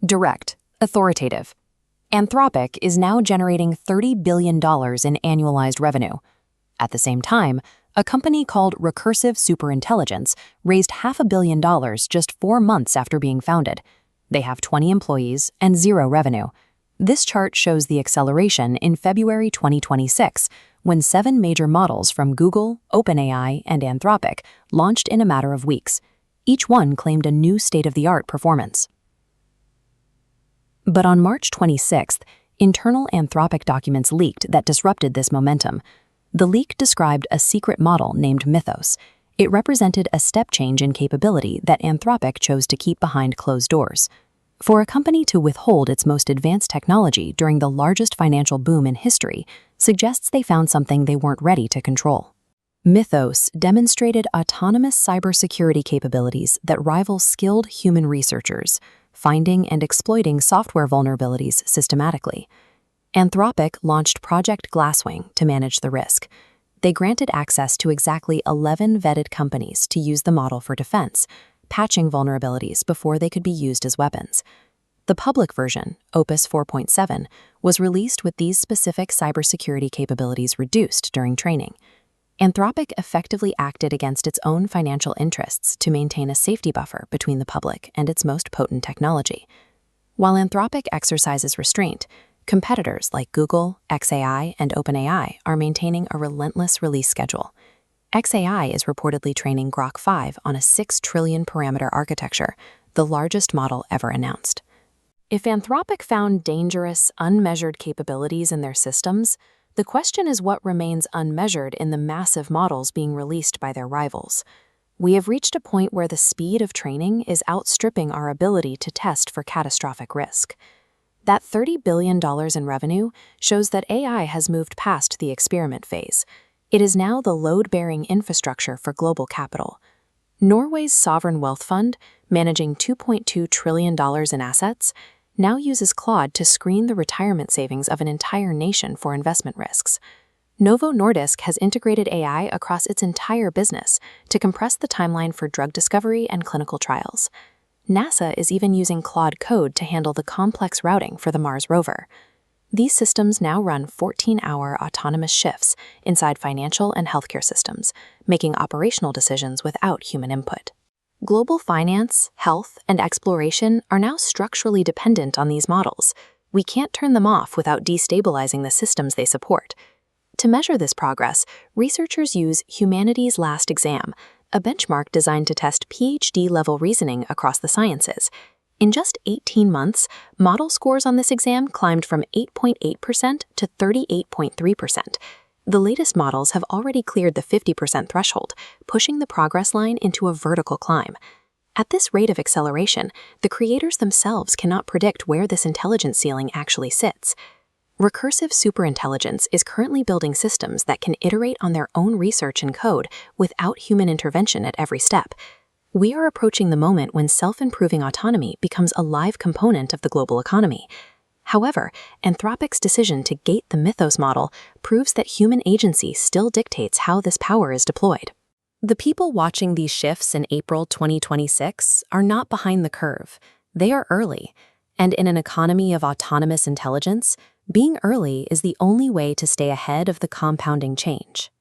Direct, authoritative. Anthropic is now generating $30 billion in annualized revenue. At the same time, a company called Recursive Superintelligence raised $500 million just 4 months after being founded. They have 20 employees and 0 revenue. This chart shows the acceleration in February 2026, when 7 major models from Google, OpenAI, and Anthropic launched in a matter of weeks. Each one claimed a new state-of-the-art performance. But on March 26th, internal Anthropic documents leaked that disrupted this momentum. The leak described a secret model named Mythos. It represented a step change in capability that Anthropic chose to keep behind closed doors. For a company to withhold its most advanced technology during the largest financial boom in history suggests they found something they weren't ready to control. Mythos demonstrated autonomous cybersecurity capabilities that rival skilled human researchers, finding and exploiting software vulnerabilities systematically. Anthropic launched Project Glasswing to manage the risk. They granted access to exactly 11 vetted companies to use the model for defense, patching vulnerabilities before they could be used as weapons. The public version, Opus 4.7, was released with these specific cybersecurity capabilities reduced during training. Anthropic effectively acted against its own financial interests to maintain a safety buffer between the public and its most potent technology. While Anthropic exercises restraint, competitors like Google, xAI, and OpenAI are maintaining a relentless release schedule. xAI is reportedly training Grok 5 on a 6 trillion parameter architecture, the largest model ever announced. If Anthropic found dangerous, unmeasured capabilities in their systems, the question is what remains unmeasured in the massive models being released by their rivals. We have reached a point where the speed of training is outstripping our ability to test for catastrophic risk. That $30 billion in revenue shows that AI has moved past the experiment phase. It is now the load-bearing infrastructure for global capital. Norway's sovereign wealth fund, managing $2.2 trillion in assets, now uses Claude to screen the retirement savings of an entire nation for investment risks. Novo Nordisk has integrated AI across its entire business to compress the timeline for drug discovery and clinical trials. NASA is even using Claude Code to handle the complex routing for the Mars rover. These systems now run 14-hour autonomous shifts inside financial and healthcare systems, making operational decisions without human input. Global finance, health, and exploration are now structurally dependent on these models. We can't turn them off without destabilizing the systems they support. To measure this progress, researchers use Humanity's Last Exam, a benchmark designed to test PhD-level reasoning across the sciences. In just 18 months, model scores on this exam climbed from 8.8% to 38.3%. The latest models have already cleared the 50% threshold, pushing the progress line into a vertical climb. At this rate of acceleration, the creators themselves cannot predict where this intelligence ceiling actually sits. Recursive Superintelligence is currently building systems that can iterate on their own research and code without human intervention at every step. We are approaching the moment when self-improving autonomy becomes a live component of the global economy. However, Anthropic's decision to gate the Mythos model proves that human agency still dictates how this power is deployed. The people watching these shifts in April 2026 are not behind the curve. They are early. And in an economy of autonomous intelligence, being early is the only way to stay ahead of the compounding change.